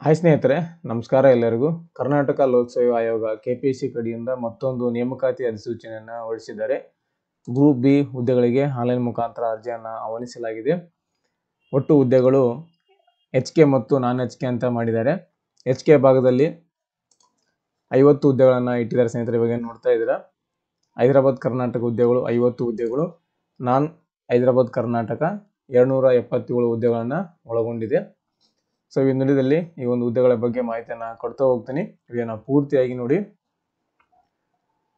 Hi ಸ್ನೇಹಿತರೆ, ನಮಸ್ಕಾರ ಎಲ್ಲರಿಗೂ. ಕರ್ನಾಟಕ ಲೋಕಸೇವಾ ಆಯೋಗ KPSC ಕಡೆಯಿಂದ ಮತ್ತೊಂದು ನೇಮಕಾತಿ ಅಧಿಸೂಚನೆಯನ್ನು ಹೊರಡಿಸಿದ್ದಾರೆ. ಗ್ರೂಪ್ ಬಿ ಹುದ್ದೆಗಳಿಗೆ ಆನ್ಲೈನ್ ಮುಖಾಂತರ ಅರ್ಜಿಯನ್ನು ಆಹ್ವಾನಿಸಲಾಗಿದೆ. ಒಟ್ಟು ಹುದ್ದೆಗಳು HK ಮತ್ತು ನಾನ್ HK ಅಂತ ಮಾಡಿದ್ದಾರೆ. HK ಭಾಗದಲ್ಲಿ 50 ಹುದ್ದೆಗಳನ್ನು ಇಟ್ಟಿದ್ದಾರೆ ಸ್ನೇಹಿತರೆ. ಇವಾಗ ನೋಡ್ತಾ ಇದ್ದೀರಾ, ಹೈದರಾಬಾದ್ ಕರ್ನಾಟಕ ಹುದ್ದೆಗಳು 50 ಹುದ್ದೆಗಳು, ನಾನ್ ಹೈದರಾಬಾದ್ ಕರ್ನಾಟಕ 277 ಹುದ್ದೆಗಳನ್ನು ಒಳಗೊಂಡಿದೆ. ಸೊ ಈ ನುಡಿದಲ್ಲಿ ಈ ಒಂದು ಹುದ್ದೆಗಳ ಬಗ್ಗೆ ಮಾಹಿತಿಯನ್ನು ಕೊಡ್ತಾ ಹೋಗ್ತೀನಿ. ಇದನ್ನು ಪೂರ್ತಿಯಾಗಿ ನೋಡಿ.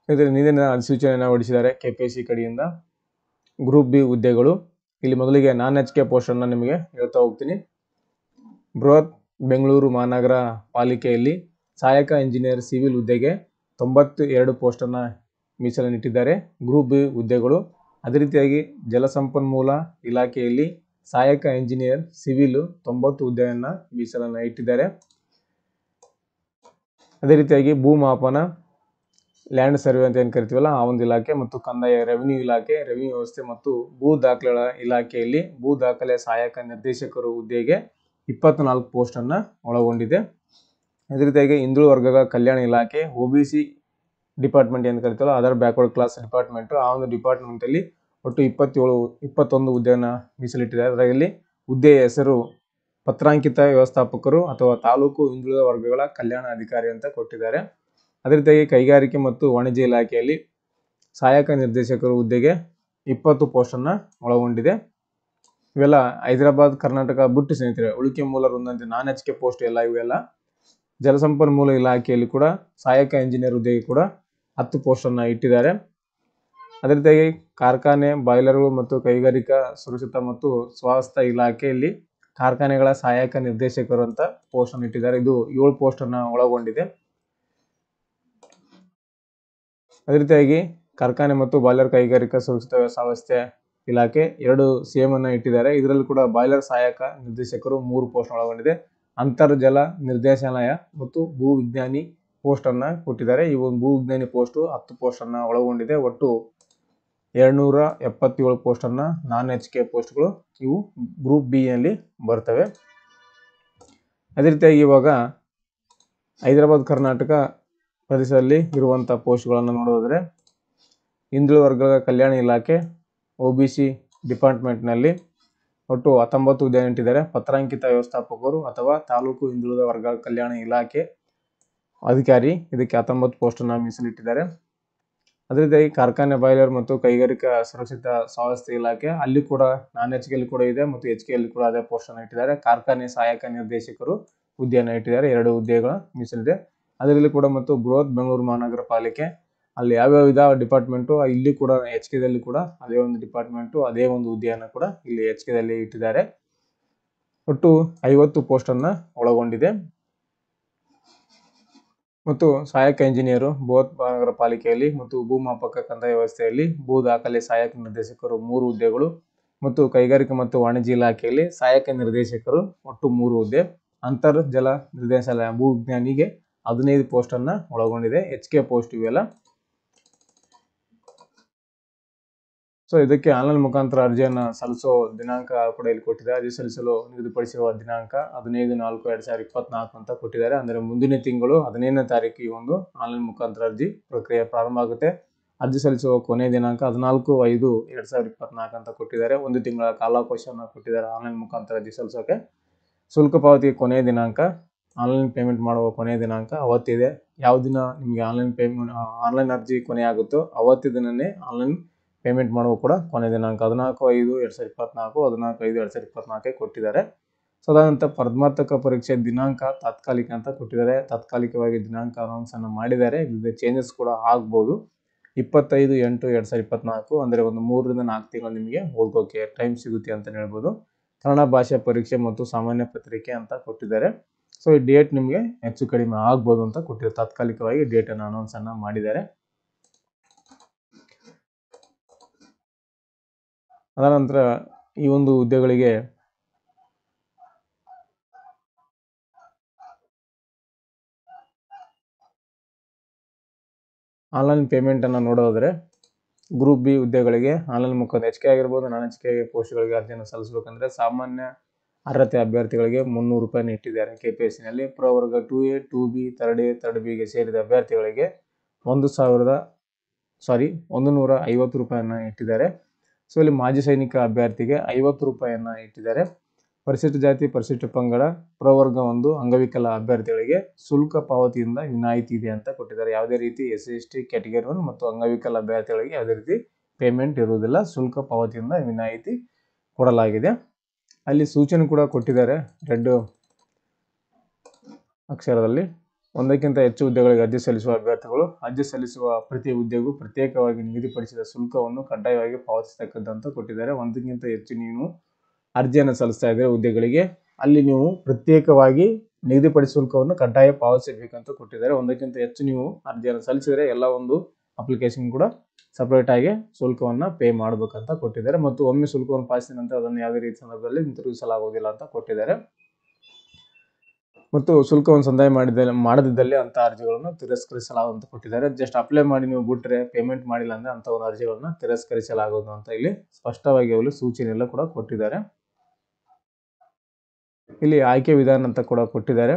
ಇದರ ನಿಂದಿನ ಅಧಿಸೂಚನೆಯನ್ನು ಹೊರಡಿಸಿದ್ದಾರೆ KPSC ಕಡೆಯಿಂದ. ಗ್ರೂಪ್ ಬಿ ಹುದ್ದೆಗಳು ಇಲ್ಲಿ ಮೊದಲಿಗೆ ನಾನ್ HK ಪೋಸ್ಟನ್ನು ನಿಮಗೆ ಹೇಳ್ತಾ ಹೋಗ್ತೀನಿ. ಬೃಹತ್ ಬೆಂಗಳೂರು ಮಹಾನಗರ ಪಾಲಿಕೆಯಲ್ಲಿ ಸಹಾಯಕ ಇಂಜಿನಿಯರ್ ಸಿವಿಲ್ ಹುದ್ದೆಗೆ 92 ಪೋಸ್ಟನ್ನು ಮೀಸಲನ್ನಿಟ್ಟಿದ್ದಾರೆ. ಗ್ರೂಪ್ ಬಿ ಹುದ್ದೆಗಳು ಅದೇ ರೀತಿಯಾಗಿ ಜಲಸಂಪನ್ಮೂಲ ಇಲಾಖೆಯಲ್ಲಿ ಸಹಾಯಕ ಇಂಜಿನಿಯರ್ ಸಿವಿಲ್ 90 ಹುದ್ದೆಯನ್ನು ಮೀಸಲನ್ನು ಇಟ್ಟಿದ್ದಾರೆ. ಅದೇ ರೀತಿಯಾಗಿ ಭೂಮಾಪನ ಲ್ಯಾಂಡ್ ಸರ್ವೆ ಅಂತ ಏನು ಕರಿತೀವಲ್ಲ ಆ ಒಂದು ಇಲಾಖೆ ಮತ್ತು ಕಂದಾಯ ರೆವಿನ್ಯೂ ಇಲಾಖೆ, ರೆವಿನ್ಯೂ ವ್ಯವಸ್ಥೆ ಮತ್ತು ಭೂ ದಾಖಲೆಗಳ ಇಲಾಖೆಯಲ್ಲಿ ಭೂ ದಾಖಲೆ ಸಹಾಯಕ ನಿರ್ದೇಶಕರು ಹುದ್ದೆಗೆ 24 ಪೋಸ್ಟನ್ನು ಒಳಗೊಂಡಿದೆ. ಅದೇ ರೀತಿಯಾಗಿ ಹಿಂದುಳಿದ ವರ್ಗಗಳ ಕಲ್ಯಾಣ ಇಲಾಖೆ OBC ಡಿಪಾರ್ಟ್ಮೆಂಟ್ ಏನು ಕರಿತೀವಲ್ಲ ಅದರ್ ಬ್ಯಾಕ್ವರ್ಡ್ ಕ್ಲಾಸ್ ಡಿಪಾರ್ಟ್ಮೆಂಟು, ಆ ಒಂದು ಡಿಪಾರ್ಟ್ಮೆಂಟಲ್ಲಿ ಒಟ್ಟು 21 ಹುದ್ದೆಯನ್ನು ಮೀಸಲಿಟ್ಟಿದ್ದಾರೆ. ಅದರಲ್ಲಿ ಹುದ್ದೆಯ ಹೆಸರು ಪತ್ರಾಂಕಿತ ವ್ಯವಸ್ಥಾಪಕರು ಅಥವಾ ತಾಲೂಕು ಹಿಂದುಳಿದ ವರ್ಗಗಳ ಕಲ್ಯಾಣ ಅಧಿಕಾರಿ ಅಂತ ಕೊಟ್ಟಿದ್ದಾರೆ. ಅದೇ ರೀತಿಯಾಗಿ ಕೈಗಾರಿಕೆ ಮತ್ತು ವಾಣಿಜ್ಯ ಇಲಾಖೆಯಲ್ಲಿ ಸಹಾಯಕ ನಿರ್ದೇಶಕರು ಹುದ್ದೆಗೆ 20 ಪೋಸ್ಟನ್ನು ಒಳಗೊಂಡಿದೆ. ಇವೆಲ್ಲ ಹೈದರಾಬಾದ್ ಕರ್ನಾಟಕ ಬಿಟ್ಟು ಸ್ನೇಹಿತರೆ ಉಳಿಕೆ ಮೂಲರು ಒಂದಂತೆ ನಾನ್ HK ಪೋಸ್ಟ್ ಇವೆಲ್ಲ. ಜಲಸಂಪನ್ಮೂಲ ಇಲಾಖೆಯಲ್ಲಿ ಕೂಡ ಸಹಾಯಕ ಇಂಜಿನಿಯರ್ ಹುದ್ದೆಗೆ ಕೂಡ 10 ಪೋಸ್ಟನ್ನು ಇಟ್ಟಿದ್ದಾರೆ. ಅದೇ ರೀತಿಯಾಗಿ ಕಾರ್ಖಾನೆ, ಬಾಯ್ಲರ್ಗಳು ಮತ್ತು ಕೈಗಾರಿಕಾ ಸುರಕ್ಷತಾ ಮತ್ತು ಸ್ವಾಸ್ಥ್ಯ ಇಲಾಖೆಯಲ್ಲಿ ಕಾರ್ಖಾನೆಗಳ ಸಹಾಯಕ ನಿರ್ದೇಶಕರು ಅಂತ ಪೋಸ್ಟನ್ನು ಇಟ್ಟಿದ್ದಾರೆ. ಇದು 7 ಪೋಸ್ಟನ್ನು ಒಳಗೊಂಡಿದೆ. ಅದೇ ರೀತಿಯಾಗಿ ಕಾರ್ಖಾನೆ ಮತ್ತು ಬಾಯ್ಲರ್ ಕೈಗಾರಿಕಾ ಸುರಕ್ಷತಾ ವ್ಯವಸ್ಥೆ ಇಲಾಖೆ 2 ಸೇಮ್ ಅನ್ನು ಇಟ್ಟಿದ್ದಾರೆ. ಇದರಲ್ಲಿ ಕೂಡ ಬಾಯ್ಲರ್ ಸಹಾಯಕ ನಿರ್ದೇಶಕರು 3 ಪೋಸ್ಟ್ ಒಳಗೊಂಡಿದೆ. ಅಂತರ್ಜಲ ನಿರ್ದೇಶನಾಲಯ ಮತ್ತು ಭೂ ವಿಜ್ಞಾನಿ ಪೋಸ್ಟನ್ನು ಕೊಟ್ಟಿದ್ದಾರೆ. ಈ ಒಂದು ಭೂ ವಿಜ್ಞಾನಿ ಪೋಸ್ಟು 10 ಪೋಸ್ಟನ್ನು ಒಳಗೊಂಡಿದೆ. ಒಟ್ಟು 277 ಪೋಸ್ಟನ್ನು ನಾನ್ HK ಪೋಸ್ಟ್ಗಳು ಇವು ಗ್ರೂಪ್ ಬಿ ಯಲ್ಲಿ ಬರ್ತವೆ. ಅದೇ ರೀತಿಯಾಗಿ ಇವಾಗ ಹೈದರಾಬಾದ್ ಕರ್ನಾಟಕ ಪ್ರದೇಶದಲ್ಲಿ ಇರುವಂಥ ಪೋಸ್ಟ್ಗಳನ್ನು ನೋಡೋದಾದರೆ ಹಿಂದುಳಿದ ವರ್ಗಗಳ ಕಲ್ಯಾಣ ಇಲಾಖೆ OBC ಡಿಪಾರ್ಟ್ಮೆಂಟ್ನಲ್ಲಿ ಒಟ್ಟು 19 ಹುದ್ದೆಯನ್ನು ಇಟ್ಟಿದ್ದಾರೆ. ಪತ್ರಾಂಕಿತ ವ್ಯವಸ್ಥಾಪಕರು ಅಥವಾ ತಾಲೂಕು ಹಿಂದುಳಿದ ವರ್ಗಗಳ ಕಲ್ಯಾಣ ಇಲಾಖೆ ಅಧಿಕಾರಿ ಇದಕ್ಕೆ 19 ಪೋಸ್ಟನ್ನು ಮೀಸಲಿಟ್ಟಿದ್ದಾರೆ. ಅದೇ ರೀತಿಯಾಗಿ ಕಾರ್ಖಾನೆ, ಬಾಯ್ಲರ್ ಮತ್ತು ಕೈಗಾರಿಕಾ ಸುರಕ್ಷತಾ ಸ್ವಾಸ್ಥ್ಯ ಇಲಾಖೆ ಅಲ್ಲಿ ಕೂಡ ನಾನ್ HK ಕೂಡ ಇದೆ ಮತ್ತು HK ಕೂಡ ಅದೇ ಪೋಸ್ಟನ್ನು ಇಟ್ಟಿದ್ದಾರೆ. ಕಾರ್ಖಾನೆ ಸಹಾಯಕ ನಿರ್ದೇಶಕರು ಹುದ್ದೆಯನ್ನು ಇಟ್ಟಿದ್ದಾರೆ. 2 ಹುದ್ದೆಗಳ ಮೀಸಲಿದೆ. ಅದರಲ್ಲಿ ಕೂಡ ಮತ್ತು ಬೃಹತ್ ಬೆಂಗಳೂರು ಮಹಾನಗರ ಪಾಲಿಕೆ ಅಲ್ಲಿ ಯಾವ್ಯಾವ ಇದಾವ ಡಿಪಾರ್ಟ್ಮೆಂಟು ಇಲ್ಲಿ ಕೂಡ HK ದಲ್ಲಿ ಕೂಡ ಅದೇ ಒಂದು ಡಿಪಾರ್ಟ್ಮೆಂಟು ಅದೇ ಒಂದು ಹುದ್ದೆಯನ್ನು ಕೂಡ ಇಲ್ಲಿ HK ದಲ್ಲಿ ಇಟ್ಟಿದ್ದಾರೆ. ಒಟ್ಟು 50 ಪೋಸ್ಟನ್ನು ಒಳಗೊಂಡಿದೆ. ಮತ್ತು ಸಹಾಯಕ ಇಂಜಿನಿಯರು ಬೃಹತ್ ಮಹಾನಗರ ಪಾಲಿಕೆಯಲ್ಲಿ ಮತ್ತು ಭೂಮಾಪಕ ಕಂದಾಯ ವ್ಯವಸ್ಥೆಯಲ್ಲಿ ಭೂ ದಾಖಲೆ ಸಹಾಯಕ ನಿರ್ದೇಶಕರು 3 ಹುದ್ದೆಗಳು ಮತ್ತು ಕೈಗಾರಿಕಾ ಮತ್ತು ವಾಣಿಜ್ಯ ಇಲಾಖೆಯಲ್ಲಿ ಸಹಾಯಕ ನಿರ್ದೇಶಕರು ಒಟ್ಟು 3 ಹುದ್ದೆ. ಅಂತರ್ಜಲ ನಿರ್ದೇಶನಾಲಯ ಭೂ ವಿಜ್ಞಾನಿಗೆ 15 ಪೋಸ್ಟನ್ನು ಒಳಗೊಂಡಿದೆ. HK ಪೋಸ್ಟ್ ಇವೆಲ್ಲ. ಸೊ ಇದಕ್ಕೆ ಆನ್ಲೈನ್ ಮುಖಾಂತರ ಅರ್ಜಿಯನ್ನು ಸಲ್ಲಿಸೋ ದಿನಾಂಕ ಕೂಡ ಇಲ್ಲಿ ಕೊಟ್ಟಿದ್ದಾರೆ. ಅರ್ಜಿ ಸಲ್ಲಿಸಲು ನಿಗದಿಪಡಿಸಿರುವ ದಿನಾಂಕ 15/4/2024 ಅಂತ ಕೊಟ್ಟಿದ್ದಾರೆ. ಅಂದರೆ ಮುಂದಿನ ತಿಂಗಳು 15ನೇ ತಾರೀಕು ಈ ಒಂದು ಆನ್ಲೈನ್ ಮುಖಾಂತರ ಅರ್ಜಿ ಪ್ರಕ್ರಿಯೆ ಪ್ರಾರಂಭ ಆಗುತ್ತೆ. ಅರ್ಜಿ ಸಲ್ಲಿಸುವ ಕೊನೆಯ ದಿನಾಂಕ 14/5/2024 ಅಂತ ಕೊಟ್ಟಿದ್ದಾರೆ. 1 ತಿಂಗಳ ಕಾಲಾವಕಾಶವನ್ನು ಕೊಟ್ಟಿದ್ದಾರೆ ಆನ್ಲೈನ್ ಮುಖಾಂತರ ಅರ್ಜಿ ಸಲ್ಲಿಸೋಕೆ. ಶುಲ್ಕ ಪಾವತಿ ಕೊನೆಯ ದಿನಾಂಕ, ಆನ್ಲೈನ್ ಪೇಮೆಂಟ್ ಮಾಡುವ ಕೊನೆಯ ದಿನಾಂಕ ಅವತ್ತಿದೆ. ಯಾವ ದಿನ ನಿಮಗೆ ಆನ್ಲೈನ್ ಅರ್ಜಿ ಕೊನೆ ಆಗುತ್ತೋ ಅವತ್ತೇ ದಿನನೇ ಆನ್ಲೈನ್ ಪೇಮೆಂಟ್ ಮಾಡುವ ಕೂಡ ಕೊನೆಯ ದಿನಾಂಕ 14/5/2024 14/5/2024 ಕೊಟ್ಟಿದ್ದಾರೆ. ಸೊ ಅದಾದಂಥ ಸ್ಪರ್ಧಾತ್ಮಕ ಪರೀಕ್ಷೆ ದಿನಾಂಕ ತಾತ್ಕಾಲಿಕ ಅಂತ ಕೊಟ್ಟಿದ್ದಾರೆ. ತಾತ್ಕಾಲಿಕವಾಗಿ ದಿನಾಂಕ ಅನೌನ್ಸನ್ನು ಮಾಡಿದ್ದಾರೆ. ಇದು ಚೇಂಜಸ್ ಕೂಡ ಆಗ್ಬೋದು. 25/8/2024 ಅಂದರೆ ಒಂದು 3ರಿಂದ 4 ತಿಂಗಳು ನಿಮಗೆ ಓದೋಕೆ ಟೈಮ್ ಸಿಗುತ್ತೆ ಅಂತಲೇ ಹೇಳ್ಬೋದು. ಕನ್ನಡ ಭಾಷೆ ಪರೀಕ್ಷೆ ಮತ್ತು ಸಾಮಾನ್ಯ ಪತ್ರಿಕೆ ಅಂತ ಕೊಟ್ಟಿದ್ದಾರೆ. ಸೊ ಈ ಡೇಟ್ ನಿಮಗೆ ಹೆಚ್ಚು ಕಡಿಮೆ ಆಗ್ಬೋದು ಅಂತ ಕೊಟ್ಟಿದ್ದಾರೆ. ತಾತ್ಕಾಲಿಕವಾಗಿ ಡೇಟನ್ನು ಅನೌನ್ಸನ್ನು ಮಾಡಿದ್ದಾರೆ. ಅದ ನಂತರ ಈ ಒಂದು ಹುದ್ದೆಗಳಿಗೆ ಆನ್ಲೈನ್ ಪೇಮೆಂಟನ್ನು ನೋಡೋದಾದರೆ ಗ್ರೂಪ್ ಬಿ ಹುದ್ದೆಗಳಿಗೆ ಆನ್ಲೈನ್ ಮುಖಾಂತರ HK ಆಗಿರ್ಬೋದು, ನಾನ್ HK ಪೋಸ್ಟ್ಗಳಿಗೆ ಅರ್ಜಿಯನ್ನು ಸಲ್ಲಿಸಬೇಕಂದ್ರೆ ಸಾಮಾನ್ಯ ಅರ್ಹತೆ ಅಭ್ಯರ್ಥಿಗಳಿಗೆ 300 ರೂಪಾಯಿನ ಇಟ್ಟಿದ್ದಾರೆ. KPSCನಲ್ಲಿ ಪ್ರವರ್ಗ 2A 2B ಥರ್ಡ್ Bಗೆ ಸೇರಿದ ಅಭ್ಯರ್ಥಿಗಳಿಗೆ 150 ರೂಪಾಯಿಯನ್ನು ಇಟ್ಟಿದ್ದಾರೆ. ಸೊ ಇಲ್ಲಿ ಮಾಜಿ ಸೈನಿಕ ಅಭ್ಯರ್ಥಿಗೆ 50 ರೂಪಾಯಿಯನ್ನು ಇಟ್ಟಿದ್ದಾರೆ. ಪರಿಶಿಷ್ಟ ಜಾತಿ ಪರಿಶಿಷ್ಟ ಪಂಗಡ ಪ್ರವರ್ಗ 1 ಅಂಗವಿಕಲ ಅಭ್ಯರ್ಥಿಗಳಿಗೆ ಶುಲ್ಕ ಪಾವತಿಯಿಂದ ವಿನಾಯಿತಿ ಇದೆ ಅಂತ ಕೊಟ್ಟಿದ್ದಾರೆ. ಯಾವುದೇ ರೀತಿ SC/ST ಕ್ಯಾಟಗರಿ 1 ಮತ್ತು ಅಂಗವಿಕಲ ಅಭ್ಯರ್ಥಿಗಳಿಗೆ ಯಾವುದೇ ರೀತಿ ಪೇಮೆಂಟ್ ಇರುವುದಿಲ್ಲ, ಶುಲ್ಕ ಪಾವತಿಯಿಂದ ವಿನಾಯಿತಿ ಕೊಡಲಾಗಿದೆ. ಅಲ್ಲಿ ಸೂಚನೆ ಕೂಡ ಕೊಟ್ಟಿದ್ದಾರೆ ರೆಡ್ ಅಕ್ಷರದಲ್ಲಿ. ಒಂದಕ್ಕಿಂತ ಹೆಚ್ಚು ಹುದ್ದೆಗಳಿಗೆ ಅರ್ಜಿ ಸಲ್ಲಿಸುವ ಅಭ್ಯರ್ಥಿಗಳು ಅರ್ಜಿ ಸಲ್ಲಿಸುವ ಪ್ರತಿ ಹುದ್ದೆಗೂ ಪ್ರತ್ಯೇಕವಾಗಿ ನಿಗದಿಪಡಿಸಿದ ಶುಲ್ಕವನ್ನು ಕಡ್ಡಾಯವಾಗಿ ಪಾವತಿಸತಕ್ಕಂತ ಕೊಟ್ಟಿದ್ದಾರೆ. ಒಂದಕ್ಕಿಂತ ಹೆಚ್ಚು ನೀವು ಅರ್ಜಿಯನ್ನು ಸಲ್ಲಿಸ್ತಾ ಇದ್ದಾರೆ ಹುದ್ದೆಗಳಿಗೆ, ಅಲ್ಲಿ ನೀವು ಪ್ರತ್ಯೇಕವಾಗಿ ನಿಗದಿಪಡಿಸಿದ ಶುಲ್ಕವನ್ನು ಕಡ್ಡಾಯ ಪಾವತಿಸಬೇಕಂತ ಕೊಟ್ಟಿದ್ದಾರೆ. ಒಂದಕ್ಕಿಂತ ಹೆಚ್ಚು ನೀವು ಅರ್ಜಿಯನ್ನು ಸಲ್ಲಿಸಿದರೆ ಎಲ್ಲ ಒಂದು ಅಪ್ಲಿಕೇಶನ್ ಕೂಡ ಸಪರೇಟ್ ಆಗಿ ಶುಲ್ಕವನ್ನು ಪೇ ಮಾಡಬೇಕಂತ ಕೊಟ್ಟಿದ್ದಾರೆ. ಮತ್ತು ಒಮ್ಮೆ ಶುಲ್ಕವನ್ನು ಪಾವತಿಸಿದ ನಂತರ ಅದನ್ನು ಯಾವುದೇ ರೀತಿ ಸಂದರ್ಭದಲ್ಲಿ ಹಿಂತಿರುಗಿಸಲಾಗುವುದಿಲ್ಲ ಅಂತ ಕೊಟ್ಟಿದ್ದಾರೆ. ಮತ್ತು ಶುಲ್ಕವನ್ನು ಸಂದಾಯ ಮಾಡದಿದ್ದಲ್ಲಿ ಅಂಥ ಅರ್ಜಿಗಳನ್ನು ತಿರಸ್ಕರಿಸಲಾಗುವುದು ಕೊಟ್ಟಿದ್ದಾರೆ. ಜಸ್ಟ್ ಅಪ್ಲೈ ಮಾಡಿ ನೀವು ಬಿಟ್ಟರೆ ಪೇಮೆಂಟ್ ಮಾಡಿಲ್ಲ ಅಂದರೆ ಅಂಥ ಒಂದು ಅರ್ಜಿಗಳನ್ನು ತಿರಸ್ಕರಿಸಲಾಗುವುದು ಅಂತ ಇಲ್ಲಿ ಸ್ಪಷ್ಟವಾಗಿ ಅವರು ಸೂಚನೆಯೆಲ್ಲ ಕೂಡ ಕೊಟ್ಟಿದ್ದಾರೆ. ಇಲ್ಲಿ ಆಯ್ಕೆ ವಿಧಾನ ಅಂತ ಕೂಡ ಕೊಟ್ಟಿದ್ದಾರೆ.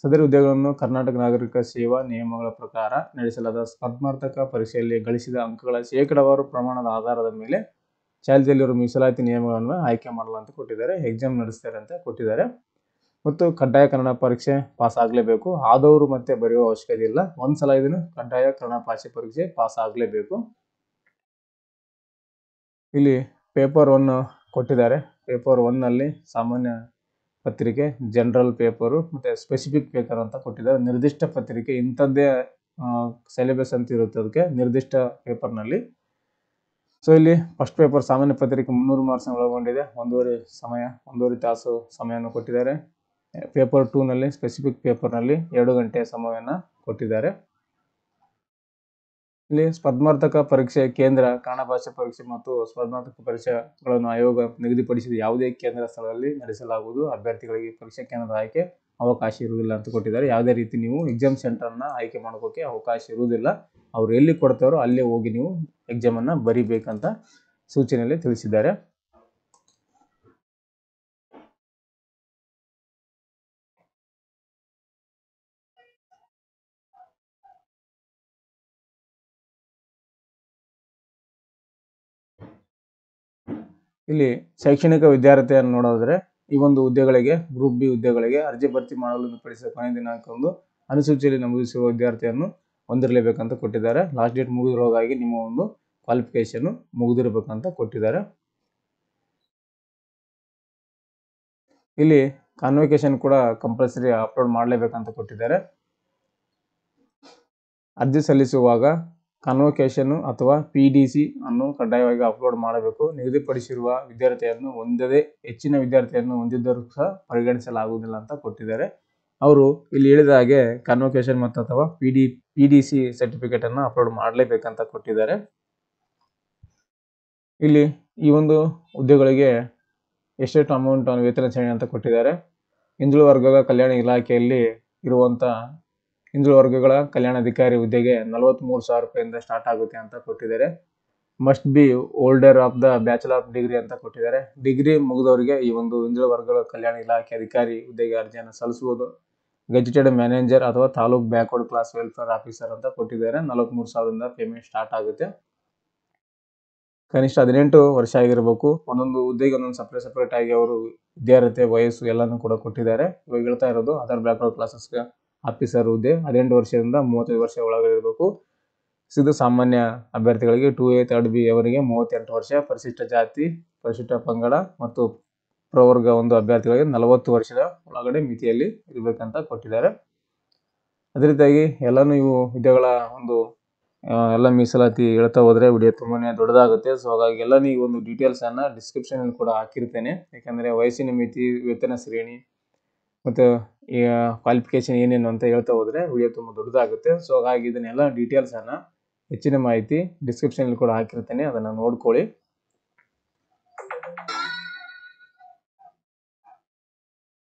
ಸದರಿ ಹುದ್ದೆಗಳನ್ನು ಕರ್ನಾಟಕ ನಾಗರಿಕ ಸೇವಾ ನಿಯಮಗಳ ಪ್ರಕಾರ ನಡೆಸಲಾದ ಸ್ಪರ್ಧಾತ್ಮಕ ಪರೀಕ್ಷೆಯಲ್ಲಿ ಗಳಿಸಿದ ಅಂಕಗಳ ಶೇಕಡಾವಾರು ಪ್ರಮಾಣದ ಆಧಾರದ ಮೇಲೆ ಚಾಲ್ತಿಯಲ್ಲಿರುವ ಮೀಸಲಾತಿ ನಿಯಮಗಳನ್ನು ಆಯ್ಕೆ ಮಾಡಲು ಅಂತ ಕೊಟ್ಟಿದ್ದಾರೆ. ಎಕ್ಸಾಮ್ ನಡೆಸ್ತಾರೆ ಅಂತ ಕೊಟ್ಟಿದ್ದಾರೆ. ಮತ್ತು ಕಡ್ಡಾಯ ಕನ್ನಡ ಪರೀಕ್ಷೆ ಪಾಸ್ ಆಗಲೇಬೇಕು, ಆದವರು ಮತ್ತೆ ಬರೆಯುವ ಅವಶ್ಯಕತೆ ಇಲ್ಲ. ಒಂದ್ಸಲ ಇದನ್ನು ಕಡ್ಡಾಯ ಕನ್ನಡ ಭಾಷೆ ಪರೀಕ್ಷೆ ಪಾಸ್ ಆಗಲೇಬೇಕು. ಇಲ್ಲಿ ಪೇಪರ್ 1 ಕೊಟ್ಟಿದ್ದಾರೆ. ಪೇಪರ್ 1ನಲ್ಲಿ ಸಾಮಾನ್ಯ ಪತ್ರಿಕೆ, ಜನರಲ್ ಪೇಪರು ಮತ್ತು ಸ್ಪೆಸಿಫಿಕ್ ಪೇಪರ್ ಅಂತ ಕೊಟ್ಟಿದ್ದಾರೆ. ನಿರ್ದಿಷ್ಟ ಪತ್ರಿಕೆ ಇಂಥದ್ದೇ ಸಿಲೆಬಸ್ ಅಂತ ಇರುತ್ತೆ ಅದಕ್ಕೆ ನಿರ್ದಿಷ್ಟ ಪೇಪರ್ನಲ್ಲಿ. ಸೊ ಇಲ್ಲಿ ಫಸ್ಟ್ ಪೇಪರ್ ಸಾಮಾನ್ಯ ಪತ್ರಿಕೆ 300 ಮಾರ್ಕ್ಸ್ನ ಒಳಗೊಂಡಿದೆ. 1.5 ತಾಸು ಸಮಯವನ್ನು ಕೊಟ್ಟಿದ್ದಾರೆ. ಪೇಪರ್ 2ನಲ್ಲಿ ಸ್ಪೆಸಿಫಿಕ್ ಪೇಪರ್ನಲ್ಲಿ 2 ಗಂಟೆಯ ಸಮಯವನ್ನು ಕೊಟ್ಟಿದ್ದಾರೆ. ಇಲ್ಲಿ ಸ್ಪರ್ಧಾತ್ಮಕ ಪರೀಕ್ಷೆ ಕೇಂದ್ರ ಕನ್ನಡ ಭಾಷೆ ಪರೀಕ್ಷೆ ಮತ್ತು ಸ್ಪರ್ಧಾತ್ಮಕ ಪರೀಕ್ಷೆಗಳನ್ನು ಆಯೋಗ ನಿಗದಿಪಡಿಸಿದ ಯಾವುದೇ ಕೇಂದ್ರ ಸ್ಥಳದಲ್ಲಿ ನಡೆಸಲಾಗುವುದು. ಅಭ್ಯರ್ಥಿಗಳಿಗೆ ಪರೀಕ್ಷಾ ಕೇಂದ್ರದ ಆಯ್ಕೆ ಅವಕಾಶ ಇರುವುದಿಲ್ಲ ಅಂತ ಕೊಟ್ಟಿದ್ದಾರೆ. ಯಾವುದೇ ರೀತಿ ನೀವು ಎಕ್ಸಾಮ್ ಸೆಂಟರ್ನ ಆಯ್ಕೆ ಮಾಡೋಕ್ಕೆ ಅವಕಾಶ ಇರುವುದಿಲ್ಲ. ಅವ್ರು ಎಲ್ಲಿ ಕೊಡ್ತಾರೋ ಅಲ್ಲೇ ಹೋಗಿ ನೀವು ಎಕ್ಸಾಮನ್ನು ಬರಿಬೇಕಂತ ಸೂಚನೆಯಲ್ಲಿ ತಿಳಿಸಿದ್ದಾರೆ. ಇಲ್ಲಿ ಶೈಕ್ಷಣಿಕ ವಿದ್ಯಾರ್ಥಿಯನ್ನು ನೋಡೋದ್ರೆ ಈ ಒಂದು ಹುದ್ದೆಗಳಿಗೆ ಗ್ರೂಪ್ ಬಿ ಹುದ್ದೆಗಳಿಗೆ ಅರ್ಜಿ ಭರ್ತಿ ಮಾಡಲು ನಿಗದಿಪಡಿಸಿದ ಕೊನೆಯ ದಿನಾಂಕದಂದು ಅನುಸೂಚಿಯಲ್ಲಿ ನಮೂದಿಸುವ ವಿದ್ಯಾರ್ಥಿಯನ್ನು ಹೊಂದಿರಲೇಬೇಕಂತ ಕೊಟ್ಟಿದ್ದಾರೆ. ಲಾಸ್ಟ್ ಡೇಟ್ ಮುಗಿದ್ರೊಳಗಾಗಿ ನಿಮ್ಮ ಒಂದು ಕ್ವಾಲಿಫಿಕೇಶನ್ ಮುಗಿದಿರಬೇಕಂತ ಕೊಟ್ಟಿದ್ದಾರೆ. ಇಲ್ಲಿ ಕಾನ್ವೊಕೇಶನ್ ಕೂಡ ಕಂಪಲ್ಸರಿ ಅಪ್ಲೋಡ್ ಮಾಡಲೇಬೇಕಂತ ಕೊಟ್ಟಿದ್ದಾರೆ. ಅರ್ಜಿ ಸಲ್ಲಿಸುವಾಗ ಕಾನ್ವೊಕೇಶನ್ ಅಥವಾ PDC ಅನ್ನು ಕಡ್ಡಾಯವಾಗಿ ಅಪ್ಲೋಡ್ ಮಾಡಬೇಕು. ನಿಗದಿಪಡಿಸಿರುವ ವಿದ್ಯಾರ್ಥಿಯನ್ನು ಹೊಂದದೆ ಹೆಚ್ಚಿನ ವಿದ್ಯಾರ್ಥಿಯನ್ನು ಹೊಂದಿದ್ದರೂ ಸಹ ಪರಿಗಣಿಸಲಾಗುವುದಿಲ್ಲ ಅಂತ ಕೊಟ್ಟಿದ್ದಾರೆ. ಅವರು ಇಲ್ಲಿ ಹೇಳಿದ ಹಾಗೆ ಕಾನ್ವೊಕೇಶನ್ ಮತ್ತು ಅಥವಾ PDC ಸರ್ಟಿಫಿಕೇಟನ್ನು ಅಪ್ಲೋಡ್ ಮಾಡಲೇಬೇಕಂತ ಕೊಟ್ಟಿದ್ದಾರೆ. ಇಲ್ಲಿ ಈ ಒಂದು ಹುದ್ದೆಗಳಿಗೆ ಎಷ್ಟೆಷ್ಟು ಅಮೌಂಟ್ ವೇತನ ಶ್ರೇಣಿ ಅಂತ ಕೊಟ್ಟಿದ್ದಾರೆ. ಹಿಂದುಳಿದ ವರ್ಗಗಳ ಕಲ್ಯಾಣ ಇಲಾಖೆಯಲ್ಲಿ ಇರುವಂಥ ಹಿಂದುಳಿದ ವರ್ಗಗಳ ಕಲ್ಯಾಣಾಧಿಕಾರಿ ಹುದ್ದೆಗೆ 43,000 ರೂಪಾಯಿಂದ ಸ್ಟಾರ್ಟ್ ಆಗುತ್ತೆ ಅಂತ ಕೊಟ್ಟಿದ್ದಾರೆ. Must be holder of the bachelor of degree ಅಂತ ಕೊಟ್ಟಿದ್ದಾರೆ. ಡಿಗ್ರಿ ಮುಗಿದವರಿಗೆ ಈ ಒಂದು ಹಿಂದುಳಿದ ವರ್ಗಗಳ ಕಲ್ಯಾಣ ಇಲಾಖೆ ಅಧಿಕಾರಿ ಹುದ್ದೆಗೆ ಅರ್ಜಿಯನ್ನು ಸಲ್ಲಿಸುವುದು. ಗೆಜೆಟೆಡ್ ಮ್ಯಾನೇಜರ್ ಅಥವಾ taluk backward class welfare officer ಅಂತ ಕೊಟ್ಟಿದ್ದಾರೆ. 43,000ರಿಂದ ಪೇಮೆಂಟ್ ಸ್ಟಾರ್ಟ್ ಆಗುತ್ತೆ. ಕನಿಷ್ಠ 18 ವರ್ಷ ಆಗಿರಬೇಕು. ಒಂದೊಂದು ಹುದ್ದೆಗೆ ಒಂದೊಂದು ಸಪ್ರೇಟ್ ಆಗಿ ಅವರು ವಿದ್ಯಾರ್ಥಿ ವಯಸ್ಸು ಎಲ್ಲನೂ ಕೂಡ ಕೊಟ್ಟಿದ್ದಾರೆ. ಇವಾಗ ಹೇಳ್ತಾ ಇರೋದು ಅದರ್ ಬ್ಯಾಕ್ವರ್ಡ್ ಕ್ಲಾಸಸ್ ಆಫೀಸರ್ ಹುದ್ದೆ 18 ವರ್ಷದಿಂದ 35 ವರ್ಷ ಒಳಗಡೆ ಇರಬೇಕು. ಇದು ಸಾಮಾನ್ಯ ಅಭ್ಯರ್ಥಿಗಳಿಗೆ 2A ಥರ್ಡ್ B ಅವರಿಗೆ 38 ವರ್ಷ, ಪರಿಶಿಷ್ಟ ಜಾತಿ ಪರಿಶಿಷ್ಟ ಪಂಗಡ ಮತ್ತು ಪ್ರವರ್ಗ 1 ಅಭ್ಯರ್ಥಿಗಳಿಗೆ 40 ವರ್ಷದ ಒಳಗಡೆ ಮಿತಿಯಲ್ಲಿ ಇರಬೇಕಂತ ಕೊಟ್ಟಿದ್ದಾರೆ. ಅದೇ ರೀತಿಯಾಗಿ ಎಲ್ಲನೂ ಇವು ಹುದ್ದೆಗಳ ಒಂದು ಎಲ್ಲ ಮೀಸಲಾತಿ ಹೇಳ್ತಾ ಹೋದರೆ ವಿಡಿಯೋ ತುಂಬಾ ದೊಡ್ಡದಾಗುತ್ತೆ. ಸೊ ಹಾಗಾಗಿ ಎಲ್ಲ ಈ ಒಂದು ಡೀಟೇಲ್ಸನ್ನು ಡಿಸ್ಕ್ರಿಪ್ಷನಲ್ಲಿ ಕೂಡ ಹಾಕಿರ್ತೇನೆ. ಯಾಕಂದರೆ ವಯಸ್ಸಿನ ಮಿತಿ, ವೇತನ ಶ್ರೇಣಿ ಮತ್ತು ಈ ಕ್ವಾಲಿಫಿಕೇಷನ್ ಏನೇನು ಅಂತ ಹೇಳ್ತಾ ಹೋದರೆ ವಿಡಿಯೋ ತುಂಬ ದೊಡ್ಡದಾಗುತ್ತೆ. ಸೊ ಹಾಗಾಗಿ ಇದನ್ನೆಲ್ಲ ಡೀಟೇಲ್ಸನ್ನು ಹೆಚ್ಚಿನ ಮಾಹಿತಿ ಡಿಸ್ಕ್ರಿಪ್ಷನಲ್ಲಿ ಕೂಡ ಹಾಕಿರ್ತೇನೆ, ಅದನ್ನು ನೋಡ್ಕೊಳ್ಳಿ.